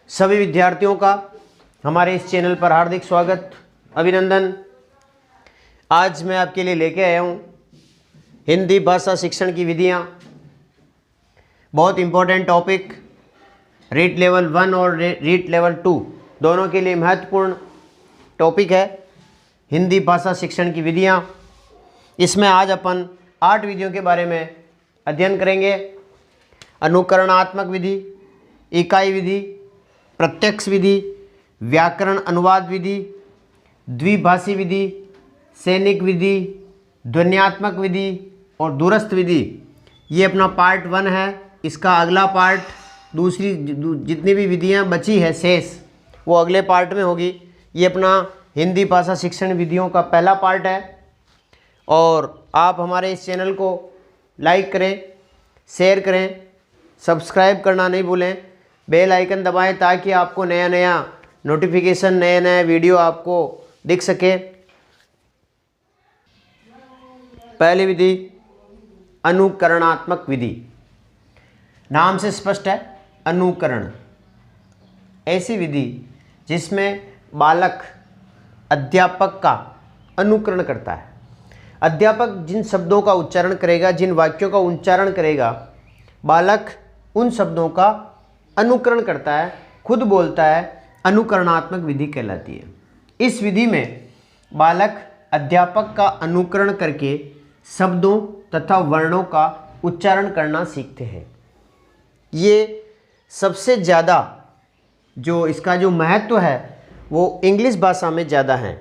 सभी विद्यार्थियों का हमारे इस चैनल पर हार्दिक स्वागत, अभिनंदन। आज मैं आपके लिए लेके आया हूँ हिंदी भाषा शिक्षण की विधियाँ। बहुत इम्पोर्टेंट टॉपिक, रीट लेवल 1 और रीट लेवल 2 दोनों के लिए महत्वपूर्ण टॉपिक है हिंदी भाषा शिक्षण की विधियाँ। इसमें आज अपन 8 विधियों के बारे में अध्ययन करेंगे। अनुकरणात्मक विधि, इकाई विधि, प्रत्यक्ष विधि, व्याकरण अनुवाद विधि, द्विभाषी विधि, सैनिक विधि, ध्वन्यात्मक विधि और दूरस्थ विधि। ये अपना पार्ट 1 है। इसका अगला पार्ट, दूसरी जितनी भी विधियां बची है शेष, वो अगले पार्ट में होगी। ये अपना हिंदी भाषा शिक्षण विधियों का पहला पार्ट है। और आप हमारे इस चैनल को लाइक करें, शेयर करें, सब्सक्राइब करना नहीं भूलें, बेल आइकन दबाएं ताकि आपको नया नया नोटिफिकेशन, नया नया वीडियो आपको दिख सके। पहली विधि अनुकरणात्मक विधि। नाम से स्पष्ट है, अनुकरण। ऐसी विधि जिसमें बालक अध्यापक का अनुकरण करता है। अध्यापक जिन शब्दों का उच्चारण करेगा, जिन वाक्यों का उच्चारण करेगा, बालक उन शब्दों का अनुकरण करता है, खुद बोलता है। अनुकरणात्मक विधि कहलाती है। इस विधि में बालक अध्यापक का अनुकरण करके शब्दों तथा वर्णों का उच्चारण करना सीखते हैं। ये सबसे ज़्यादा जो इसका जो महत्व है वो इंग्लिश भाषा में ज़्यादा है।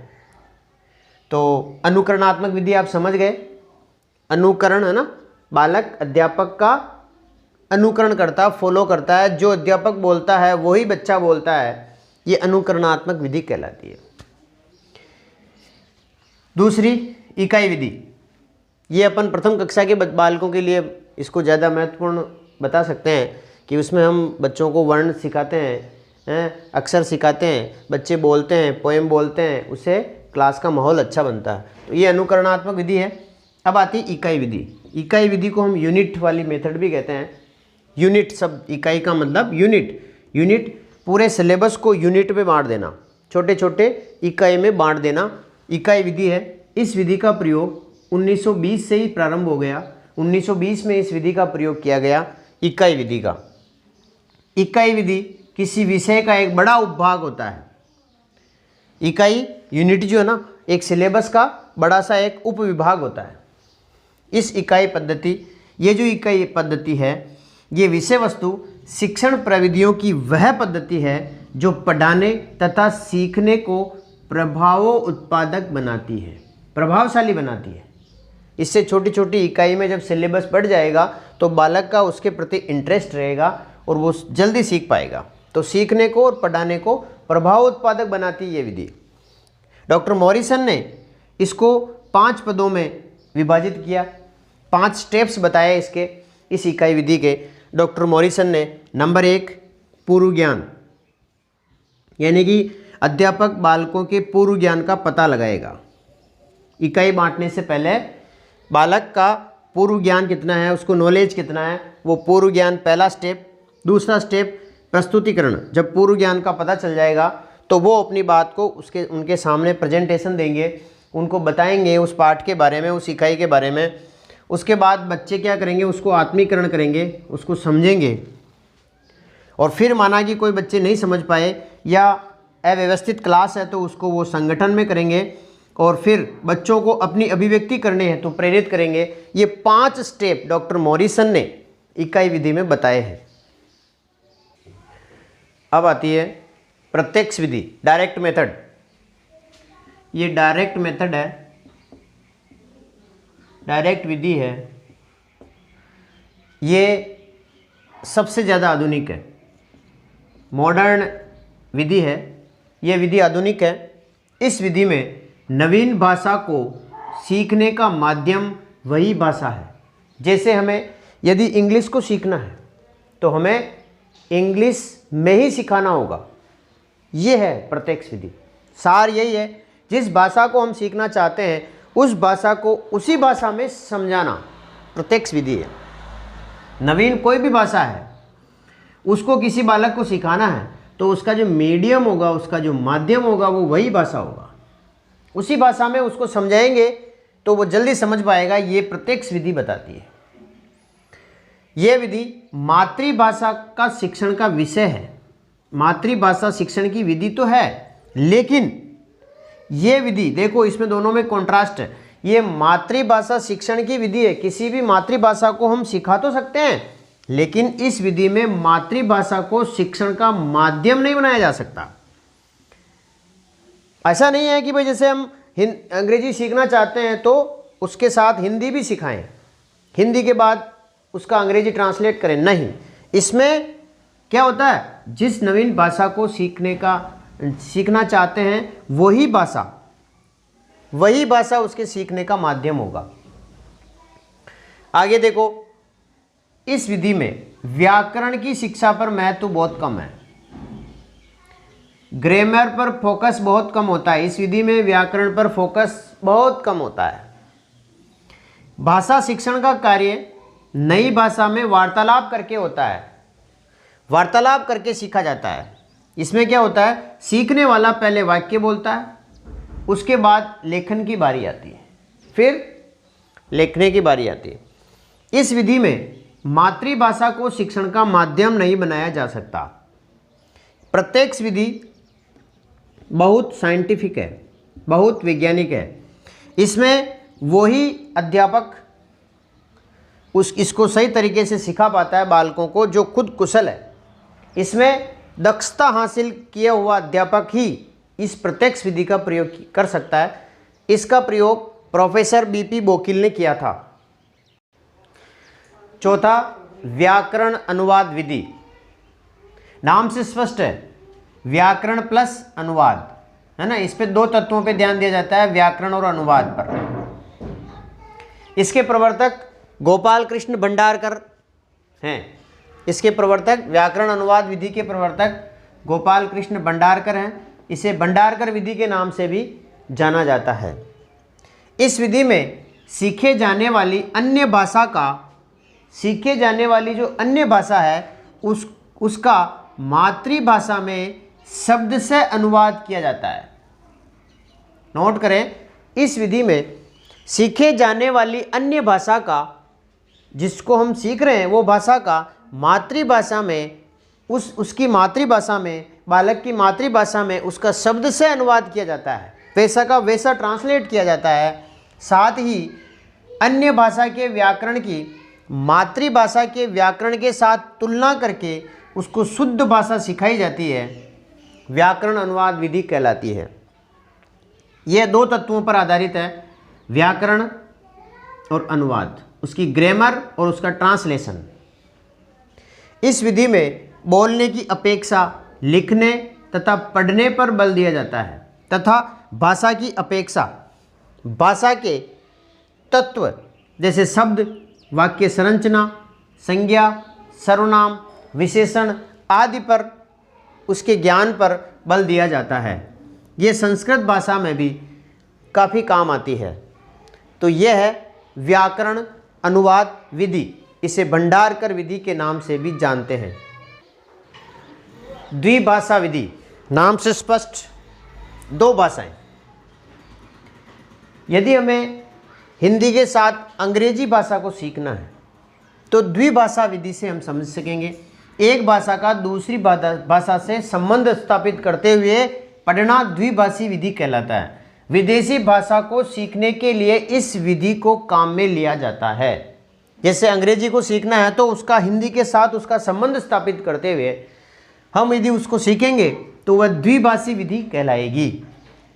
तो अनुकरणात्मक विधि आप समझ गए। अनुकरण है ना, बालक अध्यापक का अनुकरण करता, फॉलो करता है। जो अध्यापक बोलता है वही बच्चा बोलता है। ये अनुकरणात्मक विधि कहलाती है। दूसरी इकाई विधि। ये अपन प्रथम कक्षा के बालकों के लिए इसको ज़्यादा महत्वपूर्ण बता सकते हैं कि उसमें हम बच्चों को वर्ण सिखाते हैं, अक्षर सिखाते हैं, बच्चे बोलते हैं, पोएम बोलते हैं, उससे क्लास का माहौल अच्छा बनता है। तो ये अनुकरणात्मक विधि है। अब आती है इकाई विधि। इकाई विधि को हम यूनिट वाली मेथड भी कहते हैं। यूनिट शब्द, इकाई का मतलब यूनिट। यूनिट पूरे सिलेबस को यूनिट में बांट देना, छोटे छोटे इकाई में बांट देना, इकाई विधि है। इस विधि का प्रयोग 1920 से ही प्रारंभ हो गया। 1920 में इस विधि का प्रयोग किया गया, इकाई विधि का। इकाई विधि किसी विषय का एक बड़ा उपभाग होता है। इकाई यूनिट जो है ना, एक सिलेबस का बड़ा सा एक उपविभाग होता है। इस इकाई पद्धति, ये जो इकाई पद्धति है, ये विषय वस्तु शिक्षण प्रविधियों की वह पद्धति है जो पढ़ाने तथा सीखने को प्रभावोत्पादक बनाती है, प्रभावशाली बनाती है। इससे छोटी छोटी इकाई में जब सिलेबस बढ़ जाएगा तो बालक का उसके प्रति इंटरेस्ट रहेगा और वो जल्दी सीख पाएगा। तो सीखने को और पढ़ाने को प्रभावोत्पादक बनाती है ये विधि। डॉक्टर मॉरिसन ने इसको 5 पदों में विभाजित किया, 5 स्टेप्स बताए इसके, इस इकाई विधि के। डॉक्टर मॉरिसन ने नंबर 1 पूर्व ज्ञान, यानी कि अध्यापक बालकों के पूर्व ज्ञान का पता लगाएगा। इकाई बांटने से पहले बालक का पूर्व ज्ञान कितना है, उसको नॉलेज कितना है, वो पूर्व ज्ञान पहला स्टेप। दूसरा स्टेप प्रस्तुतिकरण। जब पूर्व ज्ञान का पता चल जाएगा तो वो अपनी बात को उनके सामने प्रेजेंटेशन देंगे, उनको बताएंगे उस पाठ के बारे में, उस इकाई के बारे में। उसके बाद बच्चे क्या करेंगे, उसको आत्मीकरण करेंगे, उसको समझेंगे। और फिर माना कि कोई बच्चे नहीं समझ पाए या अव्यवस्थित क्लास है तो उसको वो संगठन में करेंगे और फिर बच्चों को अपनी अभिव्यक्ति करने हैं तो प्रेरित करेंगे। ये 5 स्टेप डॉक्टर मॉरिसन ने इकाई विधि में बताए हैं। अब आती है प्रत्यक्ष विधि, डायरेक्ट मेथड। ये डायरेक्ट मेथड है, डायरेक्ट विधि है। ये सबसे ज़्यादा आधुनिक है, मॉडर्न विधि है। ये विधि आधुनिक है। इस विधि में नवीन भाषा को सीखने का माध्यम वही भाषा है। जैसे हमें यदि इंग्लिश को सीखना है तो हमें इंग्लिश में ही सिखाना होगा। ये है प्रत्यक्ष विधि। सार यही है, जिस भाषा को हम सीखना चाहते हैं उस भाषा को उसी भाषा में समझाना प्रत्यक्ष विधि है। नवीन कोई भी भाषा है उसको किसी बालक को सिखाना है तो उसका जो मीडियम होगा, उसका जो माध्यम होगा, वो वही भाषा होगा। उसी भाषा में उसको समझाएंगे तो वो जल्दी समझ पाएगा। ये प्रत्यक्ष विधि बताती है। ये विधि मातृभाषा का शिक्षण का विषय है। मातृभाषा शिक्षण की विधि तो है, लेकिन ये विधि देखो, इसमें दोनों में कॉन्ट्रास्ट है। ये मातृभाषा शिक्षण की विधि है। किसी भी मातृभाषा को हम सिखा तो सकते हैं, लेकिन इस विधि में मातृभाषा को शिक्षण का माध्यम नहीं बनाया जा सकता। ऐसा नहीं है कि भाई जैसे हम अंग्रेजी सीखना चाहते हैं तो उसके साथ हिंदी भी सिखाएं, हिंदी के बाद उसका अंग्रेजी ट्रांसलेट करें। नहीं, इसमें क्या होता है, जिस नवीन भाषा को सीखना चाहते हैं वही भाषा उसके सीखने का माध्यम होगा। आगे देखो, इस विधि में व्याकरण की शिक्षा पर महत्व बहुत कम है। ग्रामर पर फोकस बहुत कम होता है। इस विधि में व्याकरण पर फोकस बहुत कम होता है। भाषा शिक्षण का कार्य नई भाषा में वार्तालाप करके होता है। वार्तालाप करके सीखा जाता है। इसमें क्या होता है, सीखने वाला पहले वाक्य बोलता है, उसके बाद लेखन की बारी आती है, फिर लिखने की बारी आती है। इस विधि में मातृभाषा को शिक्षण का माध्यम नहीं बनाया जा सकता। प्रत्यक्ष विधि बहुत साइंटिफिक है, बहुत वैज्ञानिक है। इसमें वही अध्यापक इसको सही तरीके से सिखा पाता है बालकों को जो खुद कुशल है। इसमें दक्षता हासिल किया हुआ अध्यापक ही इस प्रत्यक्ष विधि का प्रयोग कर सकता है। इसका प्रयोग प्रोफेसर बीपी बोकिल ने किया था। चौथा, व्याकरण अनुवाद विधि। नाम से स्पष्ट है, व्याकरण प्लस अनुवाद है ना। इस पे दो तत्वों पे ध्यान दिया जाता है, व्याकरण और अनुवाद पर। इसके प्रवर्तक गोपाल कृष्ण भंडारकर हैं। इसके प्रवर्तक, व्याकरण अनुवाद विधि के प्रवर्तक गोपाल कृष्ण भंडारकर हैं। इसे भंडारकर विधि के नाम से भी जाना जाता है। इस विधि में सीखे जाने वाली जो अन्य भाषा है उसका मातृभाषा में शब्द से अनुवाद किया जाता है। नोट करें, इस विधि में सीखे जाने वाली अन्य भाषा का, जिसको हम सीख रहे हैं वो भाषा का मातृभाषा में, उसकी मातृभाषा में, बालक की मातृभाषा में उसका शब्द से अनुवाद किया जाता है, वैसा का वैसा ट्रांसलेट किया जाता है। साथ ही अन्य भाषा के व्याकरण की मातृभाषा के व्याकरण के साथ तुलना करके उसको शुद्ध भाषा सिखाई जाती है। व्याकरण अनुवाद विधि कहलाती है। यह दो तत्वों पर आधारित है, व्याकरण और अनुवाद, उसकी ग्रामर और उसका ट्रांसलेशन। इस विधि में बोलने की अपेक्षा लिखने तथा पढ़ने पर बल दिया जाता है तथा भाषा की अपेक्षा भाषा के तत्व जैसे शब्द, वाक्य संरचना, संज्ञा, सर्वनाम, विशेषण आदि पर, उसके ज्ञान पर बल दिया जाता है। ये संस्कृत भाषा में भी काफ़ी काम आती है। तो यह है व्याकरण अनुवाद विधि। इसे भंडारकर विधि के नाम से भी जानते हैं। द्विभाषा विधि, नाम से स्पष्ट, दो भाषाएं। यदि हमें हिंदी के साथ अंग्रेजी भाषा को सीखना है तो द्विभाषा विधि से हम समझ सकेंगे। एक भाषा का दूसरी भाषा से संबंध स्थापित करते हुए पढ़ना द्विभाषी विधि कहलाता है। विदेशी भाषा को सीखने के लिए इस विधि को काम में लिया जाता है। जैसे अंग्रेजी को सीखना है तो उसका हिंदी के साथ उसका संबंध स्थापित करते हुए हम यदि उसको सीखेंगे तो वह द्विभाषी विधि कहलाएगी।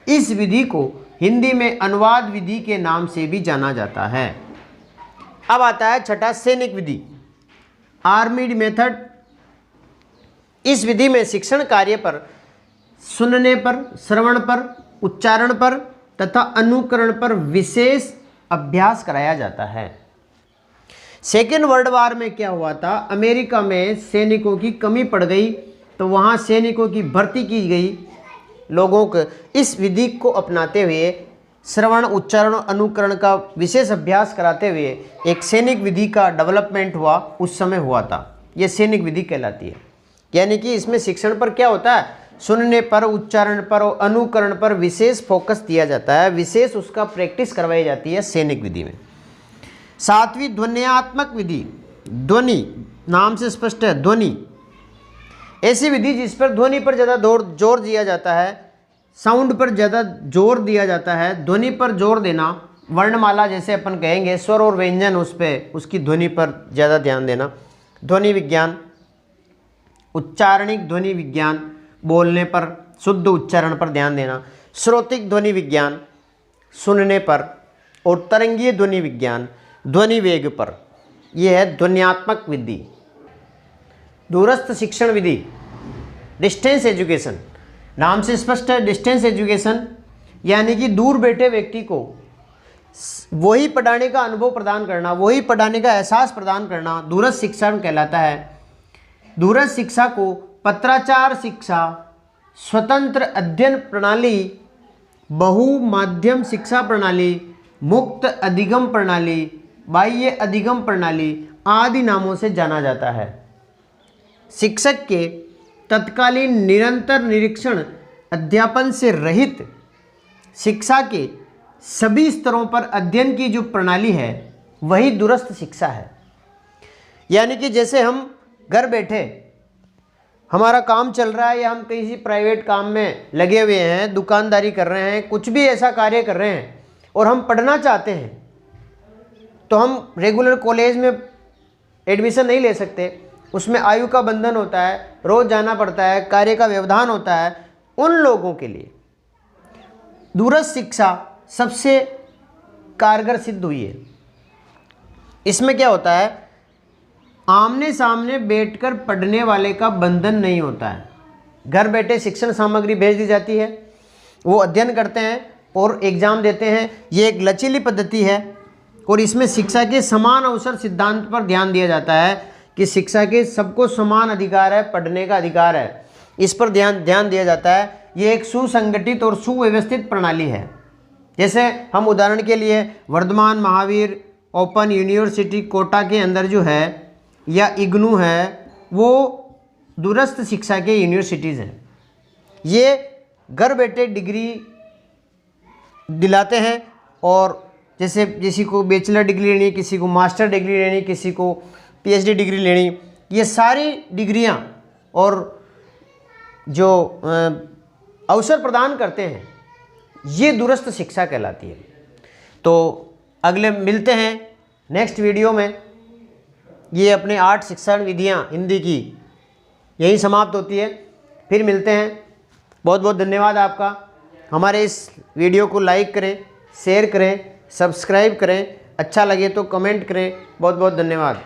इस विधि को हिंदी में अनुवाद विधि के नाम से भी जाना जाता है। अब आता है छठा, सैनिक विधि, आर्मीड मेथड। इस विधि में शिक्षण कार्य पर सुनने पर, श्रवण पर, उच्चारण पर तथा अनुकरण पर विशेष अभ्यास कराया जाता है। सेकेंड वर्ल्ड वार में क्या हुआ था, अमेरिका में सैनिकों की कमी पड़ गई तो वहाँ सैनिकों की भर्ती की गई। लोगों को इस विधि को अपनाते हुए श्रवण, उच्चारण, अनुकरण का विशेष अभ्यास कराते हुए एक सैनिक विधि का डेवलपमेंट हुआ, उस समय हुआ था। यह सैनिक विधि कहलाती है। यानी कि इसमें शिक्षण पर क्या होता है, सुनने पर, उच्चारण पर और अनुकरण पर विशेष फोकस दिया जाता है, विशेष उसका प्रैक्टिस करवाई जाती है सैनिक विधि में। 7वीं ध्वन्यात्मक विधि, ध्वनि नाम से स्पष्ट है, ध्वनि ऐसी विधि जिस पर ध्वनि पर ज़्यादा जोर दिया जाता है, साउंड पर ज़्यादा जोर दिया जाता है, ध्वनि पर जोर देना, वर्णमाला जैसे अपन कहेंगे स्वर और व्यंजन, उस पर उसकी ध्वनि पर ज़्यादा ध्यान देना। ध्वनि विज्ञान, उच्चारणिक ध्वनि विज्ञान, बोलने पर शुद्ध उच्चारण पर ध्यान देना। श्रोतिक ध्वनि विज्ञान, सुनने पर। और तरंगीय ध्वनि विज्ञान, ध्वनि वेग पर। यह है ध्वन्यात्मक विधि। दूरस्थ शिक्षण विधि, डिस्टेंस एजुकेशन, नाम से स्पष्ट है, डिस्टेंस एजुकेशन यानी कि दूर बैठे व्यक्ति को वही पढ़ाने का अनुभव प्रदान करना, वही पढ़ाने का एहसास प्रदान करना दूरस्थ शिक्षण कहलाता है। दूरस्थ शिक्षा को पत्राचार शिक्षा, स्वतंत्र अध्ययन प्रणाली, बहुमाध्यम शिक्षा प्रणाली, मुक्त अधिगम प्रणाली, बाह्य अधिगम प्रणाली आदि नामों से जाना जाता है। शिक्षक के तत्कालीन निरंतर निरीक्षण अध्यापन से रहित शिक्षा के सभी स्तरों पर अध्ययन की जो प्रणाली है वही दूरस्थ शिक्षा है। यानी कि जैसे हम घर बैठे हमारा काम चल रहा है या हम किसी प्राइवेट काम में लगे हुए हैं, दुकानदारी कर रहे हैं, कुछ भी ऐसा कार्य कर रहे हैं और हम पढ़ना चाहते हैं, तो हम रेगुलर कॉलेज में एडमिशन नहीं ले सकते, उसमें आयु का बंधन होता है, रोज़ जाना पड़ता है, कार्य का व्यवधान होता है। उन लोगों के लिए दूरस्थ शिक्षा सबसे कारगर सिद्ध हुई है। इसमें क्या होता है, आमने सामने बैठकर पढ़ने वाले का बंधन नहीं होता है। घर बैठे शिक्षण सामग्री भेज दी जाती है, वो अध्ययन करते हैं और एग्ज़ाम देते हैं। ये एक लचीली पद्धति है और इसमें शिक्षा के समान अवसर सिद्धांत पर ध्यान दिया जाता है कि शिक्षा के सबको समान अधिकार है, पढ़ने का अधिकार है, इस पर ध्यान दिया जाता है। ये एक सुसंगठित और सुव्यवस्थित प्रणाली है। जैसे हम उदाहरण के लिए वर्धमान महावीर ओपन यूनिवर्सिटी कोटा के अंदर जो है या इग्नू है, वो दूरस्थ शिक्षा के यूनिवर्सिटीज़ हैं। ये घर बैठे डिग्री दिलाते हैं और जैसे किसी को बैचलर डिग्री लेनी, किसी को मास्टर डिग्री लेनी, किसी को पीएचडी डिग्री लेनी, ये सारी डिग्रियां और जो अवसर प्रदान करते हैं ये दूरस्थ शिक्षा कहलाती है। तो अगले मिलते हैं नेक्स्ट वीडियो में। ये अपने 8 शिक्षण विधियां हिंदी की यही समाप्त होती है। फिर मिलते हैं। बहुत बहुत धन्यवाद आपका। हमारे इस वीडियो को लाइक करें, शेयर करें, सब्सक्राइब करें, अच्छा लगे तो कमेंट करें। बहुत बहुत धन्यवाद।